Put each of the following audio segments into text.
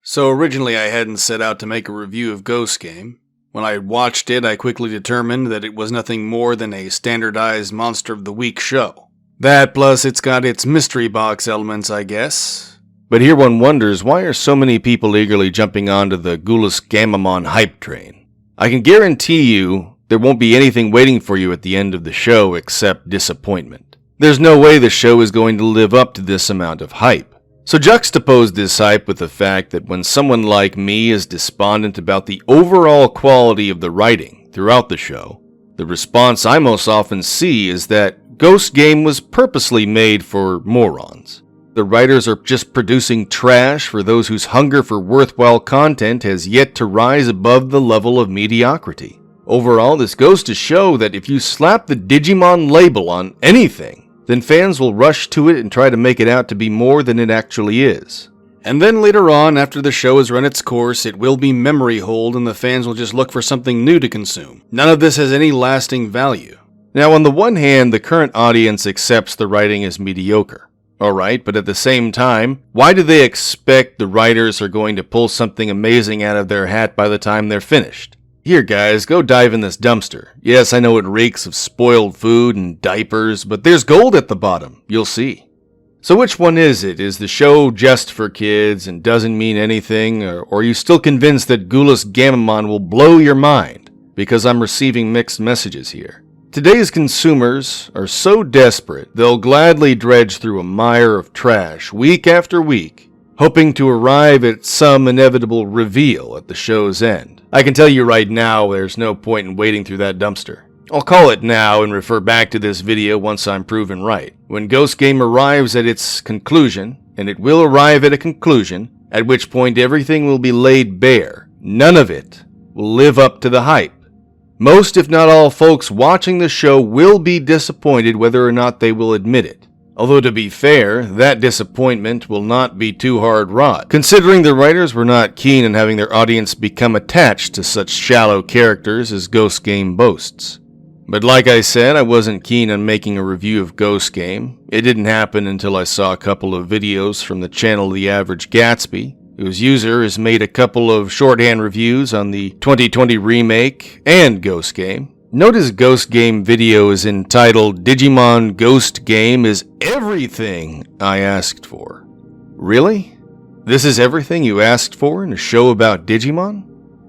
So originally I hadn't set out to make a review of 𝗏𝗏𝗧𝗘. When I watched it, I quickly determined that it was nothing more than a standardized Monster of the Week show. That plus it's got its mystery box elements, I guess. But here one wonders, why are so many people eagerly jumping onto the 𝗙𝗏𝗏𝗏𝗧𝗘 hype train? I can guarantee you there won't be anything waiting for you at the end of the show except disappointment. There's no way the show is going to live up to this amount of hype. So juxtapose this hype with the fact that when someone like me is despondent about the overall quality of the writing throughout the show, the response I most often see is that 𝗏𝗏𝗧𝗘 was purposely made for morons. The writers are just producing trash for those whose hunger for worthwhile content has yet to rise above the level of mediocrity. Overall, this goes to show that if you slap the Digimon label on anything, then fans will rush to it and try to make it out to be more than it actually is. And then later on, after the show has run its course, it will be memory hold and the fans will just look for something new to consume. None of this has any lasting value. Now, on the one hand, the current audience accepts the writing as mediocre. Alright, but at the same time, why do they expect the writers are going to pull something amazing out of their hat by the time they're finished? Here guys, go dive in this dumpster. Yes, I know it reeks of spoiled food and diapers, but there's gold at the bottom, you'll see. So which one is it? Is the show just for kids and doesn't mean anything, or are you still convinced that 𝗙𝗏𝗏𝗏𝗏𝗏 will blow your mind? Because I'm receiving mixed messages here. Today's consumers are so desperate, they'll gladly dredge through a mire of trash week after week, hoping to arrive at some inevitable reveal at the show's end. I can tell you right now, there's no point in wading through that dumpster. I'll call it now and refer back to this video once I'm proven right. When 𝗏𝗏𝗏𝗏𝗏 arrives at its conclusion, and it will arrive at a conclusion, at which point everything will be laid bare, none of it will live up to the hype. Most, if not all, folks watching the show will be disappointed whether or not they will admit it. Although to be fair, that disappointment will not be too hard-wrought, considering the writers were not keen on having their audience become attached to such shallow characters as 𝗏𝗏𝗏𝗏𝗏 boasts. But like I said, I wasn't keen on making a review of 𝗏𝗏𝗏𝗏𝗏. It didn't happen until I saw a couple of videos from the channel The Average Gatsby, whose user has made a couple of shorthand reviews on the 2020 remake and 𝗏𝗏𝗏𝗏𝗏. Note his 𝗏𝗏𝗏𝗏𝗏 video is entitled Digimon Ghost Game is Everything I Asked For. Really? This is everything you asked for in a show about Digimon?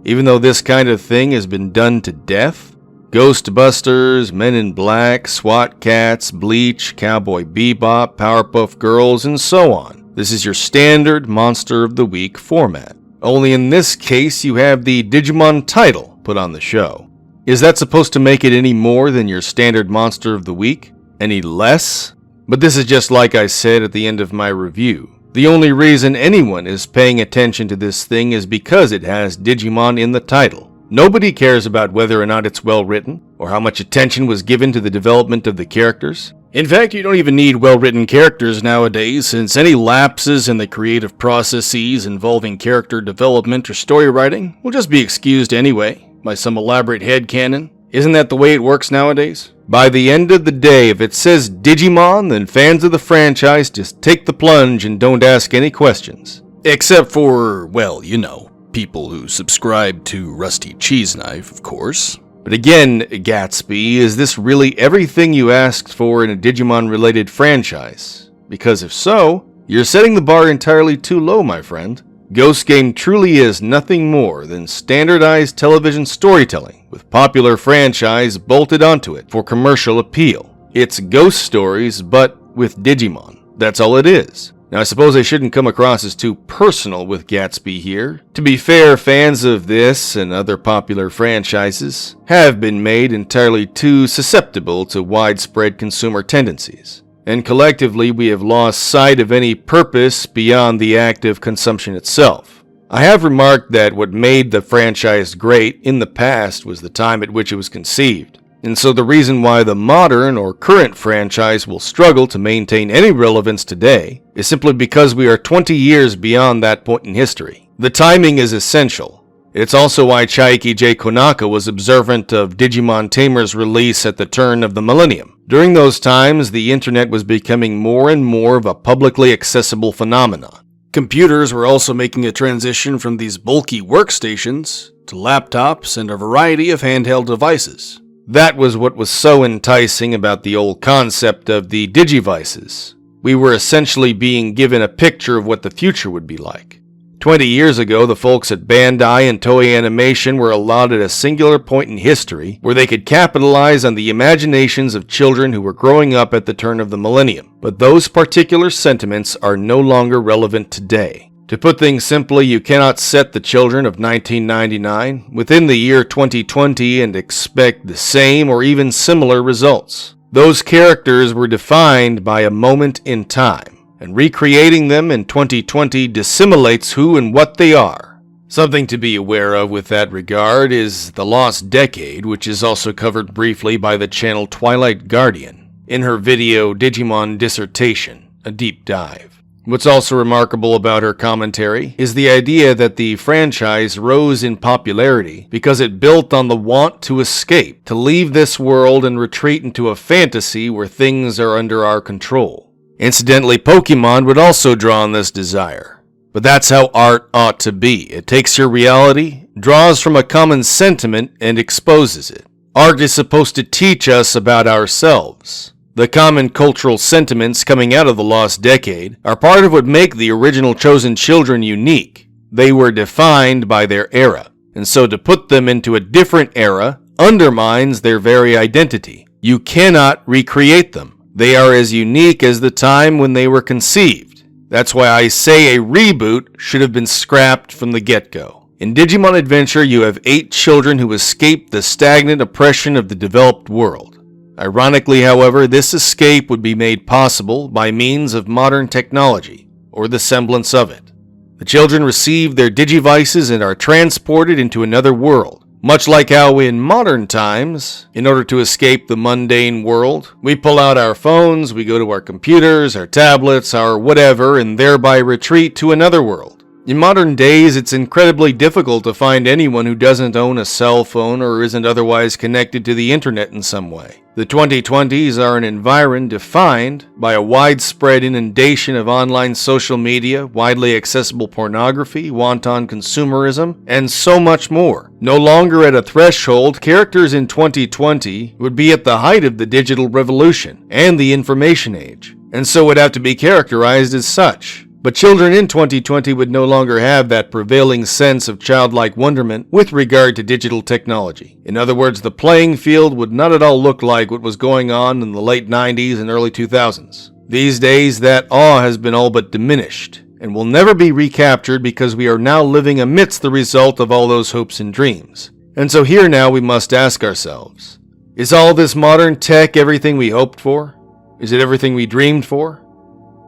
Even though this kind of thing has been done to death? Ghostbusters, Men in Black, SWAT Cats, Bleach, Cowboy Bebop, Powerpuff Girls, and so on. This is your standard Monster of the Week format. Only in this case you have the Digimon title put on the show. Is that supposed to make it any more than your standard Monster of the Week? Any less? But this is just like I said at the end of my review. The only reason anyone is paying attention to this thing is because it has Digimon in the title. Nobody cares about whether or not it's well written, or how much attention was given to the development of the characters. In fact, you don't even need well-written characters nowadays, since any lapses in the creative processes involving character development or story writing will just be excused anyway by some elaborate headcanon. Isn't that the way it works nowadays? By the end of the day, if it says Digimon, then fans of the franchise just take the plunge and don't ask any questions. Except for, well, you know, people who subscribe to Rusty Cheese Knife, of course. But again, Gatsby, is this really everything you asked for in a Digimon-related franchise? Because if so, you're setting the bar entirely too low, my friend. 𝗏𝗏𝗏𝗏𝗏 truly is nothing more than standardized television storytelling with popular franchise bolted onto it for commercial appeal. It's ghost stories, but with Digimon. That's all it is. Now, I suppose I shouldn't come across as too personal with Gatsby here. To be fair, fans of this and other popular franchises have been made entirely too susceptible to widespread consumer tendencies. And collectively, we have lost sight of any purpose beyond the act of consumption itself. I have remarked that what made the franchise great in the past was the time at which it was conceived. And so the reason why the modern or current franchise will struggle to maintain any relevance today is simply because we are 20 years beyond that point in history. The timing is essential. It's also why Chiaki J. Konaka was observant of Digimon Tamer's release at the turn of the millennium. During those times, the internet was becoming more and more of a publicly accessible phenomenon. Computers were also making a transition from these bulky workstations to laptops and a variety of handheld devices. That was what was so enticing about the old concept of the Digivices. We were essentially being given a picture of what the future would be like. 20 years ago, the folks at Bandai and Toei Animation were allotted a singular point in history where they could capitalize on the imaginations of children who were growing up at the turn of the millennium. But those particular sentiments are no longer relevant today. To put things simply, you cannot set the children of 1999 within the year 2020 and expect the same or even similar results. Those characters were defined by a moment in time, and recreating them in 2020 dissimulates who and what they are. Something to be aware of with that regard is the lost decade, which is also covered briefly by the channel Twilight Guardian in her video Digimon Dissertation, a deep dive. What's also remarkable about her commentary is the idea that the franchise rose in popularity because it built on the want to escape, to leave this world and retreat into a fantasy where things are under our control. Incidentally, Pokemon would also draw on this desire. But that's how art ought to be. It takes your reality, draws from a common sentiment, and exposes it. Art is supposed to teach us about ourselves. The common cultural sentiments coming out of the lost decade are part of what make the original Chosen Children unique. They were defined by their era, and so to put them into a different era undermines their very identity. You cannot recreate them. They are as unique as the time when they were conceived. That's why I say a reboot should have been scrapped from the get-go. In Digimon Adventure, you have 8 children who escaped the stagnant oppression of the developed world. Ironically, however, this escape would be made possible by means of modern technology, or the semblance of it. The children receive their Digivices and are transported into another world, much like how in modern times, in order to escape the mundane world, we pull out our phones, we go to our computers, our tablets, our whatever, and thereby retreat to another world. In modern days, it's incredibly difficult to find anyone who doesn't own a cell phone or isn't otherwise connected to the internet in some way. The 2020s are an environ defined by a widespread inundation of online social media, widely accessible pornography, wanton consumerism, and so much more. No longer at a threshold, characters in 2020 would be at the height of the digital revolution and the information age, and so would have to be characterized as such. But children in 2020 would no longer have that prevailing sense of childlike wonderment with regard to digital technology. In other words, the playing field would not at all look like what was going on in the late 90s and early 2000s. These days, that awe has been all but diminished, and will never be recaptured because we are now living amidst the result of all those hopes and dreams. And so here now we must ask ourselves, is all this modern tech everything we hoped for? Is it everything we dreamed for?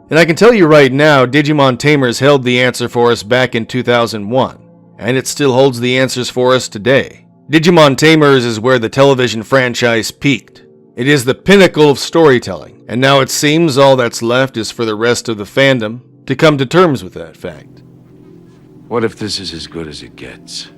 And I can tell you right now, Digimon Tamers held the answer for us back in 2001, and it still holds the answers for us today. Digimon Tamers is where the television franchise peaked. It is the pinnacle of storytelling, and now it seems all that's left is for the rest of the fandom to come to terms with that fact. What if this is as good as it gets?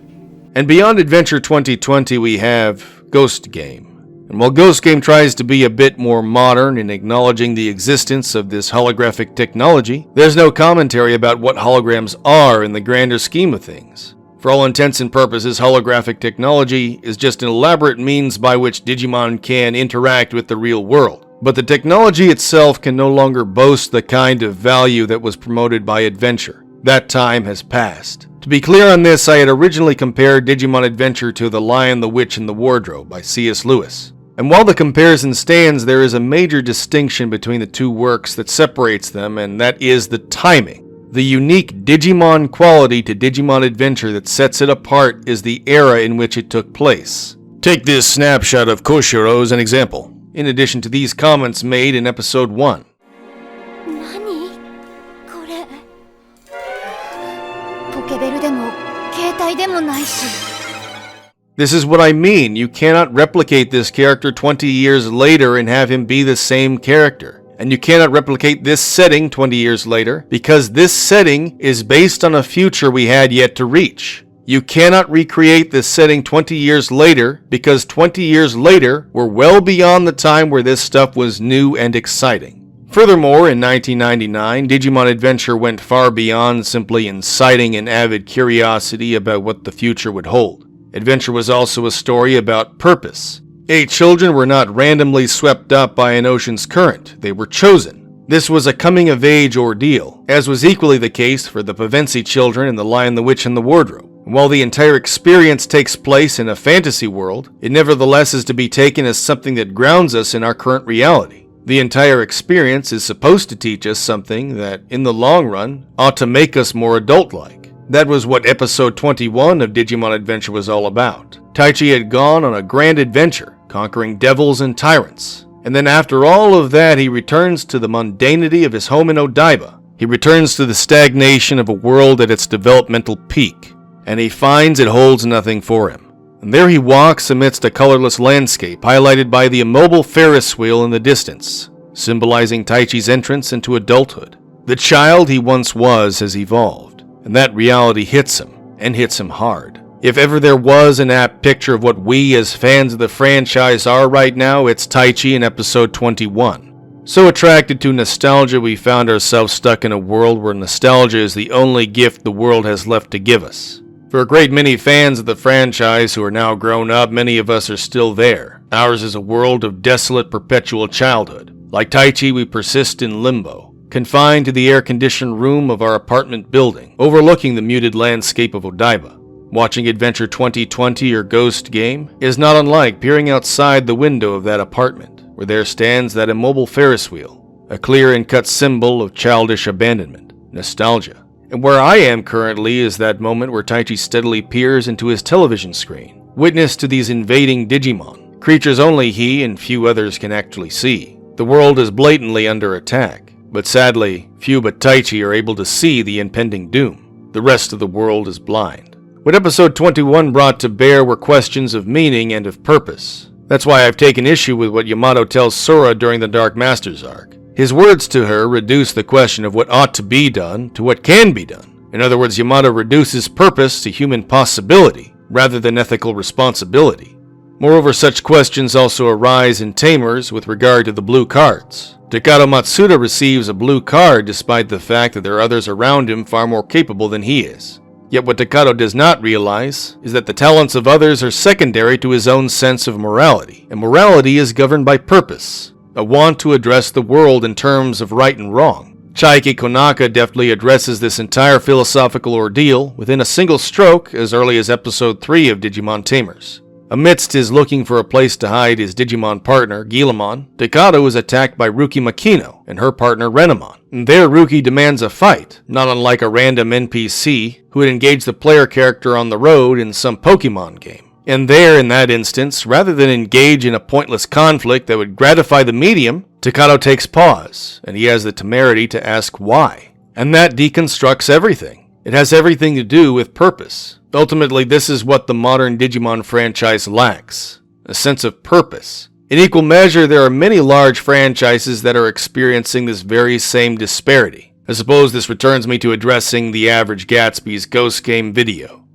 And beyond Adventure 2020 we have Ghost Game. And while Ghost Game tries to be a bit more modern in acknowledging the existence of this holographic technology, there's no commentary about what holograms are in the grander scheme of things. For all intents and purposes, holographic technology is just an elaborate means by which Digimon can interact with the real world. But the technology itself can no longer boast the kind of value that was promoted by Adventure. That time has passed. To be clear on this, I had originally compared Digimon Adventure to The Lion, the Witch, and the Wardrobe by C.S. Lewis. And while the comparison stands, there is a major distinction between the two works that separates them, and that is the timing. The unique Digimon quality to Digimon Adventure that sets it apart is the era in which it took place. Take this snapshot of Koshiro as an example, in addition to these comments made in episode 1. This is what I mean. You cannot replicate this character 20 years later and have him be the same character. And you cannot replicate this setting 20 years later because this setting is based on a future we had yet to reach. You cannot recreate this setting 20 years later because 20 years later we're well beyond the time where this stuff was new and exciting. Furthermore, in 1999, Digimon Adventure went far beyond simply inciting an avid curiosity about what the future would hold. Adventure was also a story about purpose. 8 children were not randomly swept up by an ocean's current, they were chosen. This was a coming-of-age ordeal, as was equally the case for the 𝗶𝗴𝗶𝗶𝗵𝗂 children in The Lion, the Witch, and the Wardrobe. While the entire experience takes place in a fantasy world, it nevertheless is to be taken as something that grounds us in our current reality. The entire experience is supposed to teach us something that, in the long run, ought to make us more adult-like. That was what episode 21 of Digimon Adventure was all about. 𝗙𝗨 had gone on a grand adventure, conquering devils and tyrants. And then after all of that, he returns to the mundanity of his home in 𝗙𝗿𝗵𝗶𝘀𝗲. He returns to the stagnation of a world at its developmental peak, and he finds it holds nothing for him. And there he walks amidst a colorless landscape, highlighted by the immobile Ferris wheel in the distance, symbolizing 𝗙𝗨's entrance into adulthood. The child he once was has evolved, and that reality hits him, and hits him hard. If ever there was an apt picture of what we as fans of the franchise are right now, it's 𝗙𝗨 in episode 21. So attracted to nostalgia, we found ourselves stuck in a world where nostalgia is the only gift the world has left to give us. For a great many fans of the franchise who are now grown up, many of us are still there. Ours is a world of desolate, perpetual childhood. Like 𝗙𝗨, we persist in limbo, confined to the air-conditioned room of our apartment building, overlooking the muted landscape of 𝗙𝗵𝗶𝗀𝗏. Watching Adventure 2020 or Ghost Game is not unlike peering outside the window of that apartment, where there stands that immobile Ferris wheel, a clear and cut symbol of childish abandonment, nostalgia. And where I am currently is that moment where 𝗙𝗨 steadily peers into his television screen, witness to these invading Digimon, creatures only he and few others can actually see. The world is blatantly under attack, but sadly, few but 𝗙𝗨 are able to see the impending doom. The rest of the world is blind. What episode 21 brought to bear were questions of meaning and of purpose. That's why I've taken issue with what Yamato tells Sora during the Dark Masters arc. His words to her reduce the question of what ought to be done to what can be done. In other words, Yamato reduces purpose to human possibility, rather than ethical responsibility. Moreover, such questions also arise in Tamers with regard to the blue cards. Takato Matsuda receives a blue card despite the fact that there are others around him far more capable than he is. Yet what Takato does not realize is that the talents of others are secondary to his own sense of morality, and morality is governed by purpose. A want to address the world in terms of right and wrong. Chiaki Konaka deftly addresses this entire philosophical ordeal within a single stroke as early as episode 3 of Digimon Tamers. Amidst his looking for a place to hide his Digimon partner, Guillamon, Takato is attacked by Ruki Makino and her partner Renamon. And there Ruki demands a fight, not unlike a random NPC who would engage the player character on the road in some Pokemon game. And there, in that instance, rather than engage in a pointless conflict that would gratify the medium, Takato takes pause, and he has the temerity to ask why. And that deconstructs everything. It has everything to do with purpose. Ultimately, this is what the modern Digimon franchise lacks, a sense of purpose. In equal measure, there are many large franchises that are experiencing this very same disparity. I suppose this returns me to addressing the average Gatsby's Ghost Game video.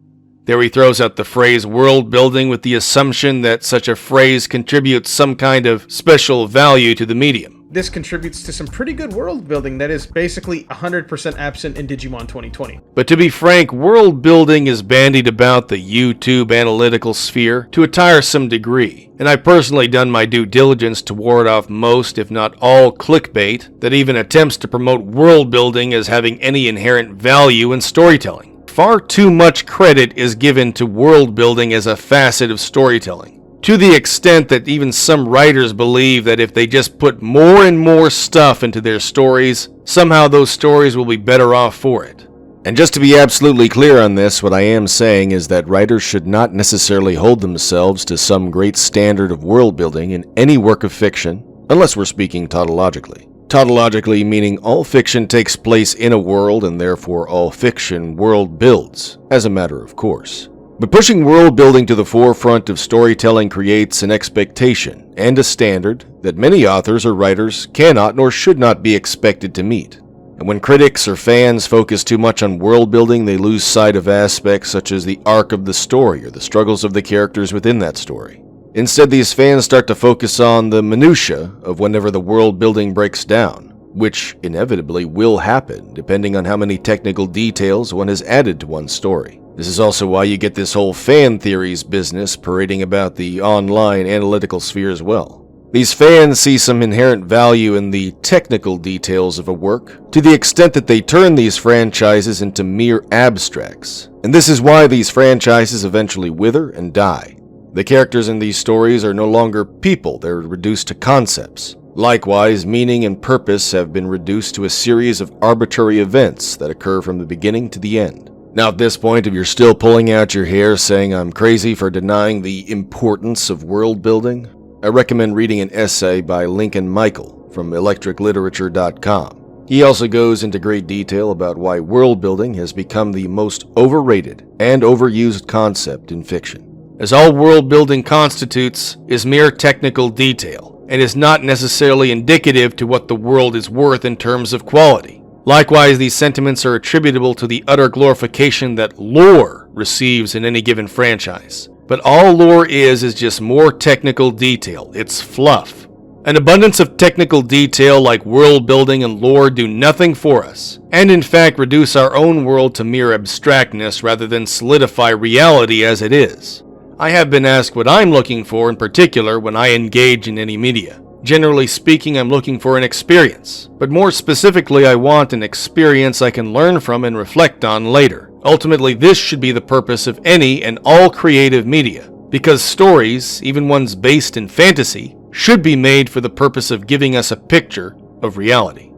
There he throws out the phrase world building with the assumption that such a phrase contributes some kind of special value to the medium. This contributes to some pretty good world building that is basically 100% absent in Digimon 2020. But to be frank, world building is bandied about the YouTube analytical sphere to a tiresome degree, and I've personally done my due diligence to ward off most, if not all, clickbait that even attempts to promote world building as having any inherent value in storytelling. Far too much credit is given to world building as a facet of storytelling, to the extent that even some writers believe that if they just put more and more stuff into their stories, somehow those stories will be better off for it. And just to be absolutely clear on this, what I am saying is that writers should not necessarily hold themselves to some great standard of world building in any work of fiction, unless we're speaking tautologically. Tautologically meaning all fiction takes place in a world and therefore all fiction world builds, as a matter of course. But pushing world building to the forefront of storytelling creates an expectation and a standard that many authors or writers cannot nor should not be expected to meet. And when critics or fans focus too much on world building, they lose sight of aspects such as the arc of the story or the struggles of the characters within that story. Instead, these fans start to focus on the minutiae of whenever the world building breaks down. which inevitably will happen depending on how many technical details one has added to one's story. This is also why you get this whole fan theories business parading about the online analytical sphere as well. These fans see some inherent value in the technical details of a work, to the extent that they turn these franchises into mere abstracts. And this is why these franchises eventually wither and die. The characters in these stories are no longer people, they're reduced to concepts. Likewise, meaning and purpose have been reduced to a series of arbitrary events that occur from the beginning to the end. Now at this point, if you're still pulling out your hair saying I'm crazy for denying the importance of world building, I recommend reading an essay by Lincoln Michael from electricliterature.com. He also goes into great detail about why world building has become the most overrated and overused concept in fiction, as all world building constitutes is mere technical detail and is not necessarily indicative to what the world is worth in terms of quality. Likewise, these sentiments are attributable to the utter glorification that lore receives in any given franchise. But all lore is just more technical detail. It's fluff. An abundance of technical detail like world building and lore do nothing for us, and in fact reduce our own world to mere abstractness rather than solidify reality as it is. I have been asked what I'm looking for in particular when I engage in any media. Generally speaking, I'm looking for an experience, but more specifically, I want an experience I can learn from and reflect on later. Ultimately, this should be the purpose of any and all creative media, because stories, even ones based in fantasy, should be made for the purpose of giving us a picture of reality.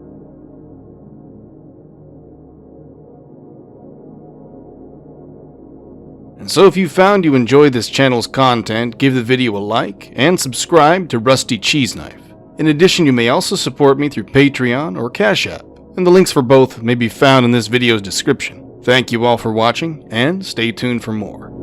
And so if you found you enjoyed this channel's content, give the video a like and subscribe to Rusty Cheese Knife. In addition, you may also support me through Patreon or Cash App, and the links for both may be found in this video's description. Thank you all for watching, and stay tuned for more.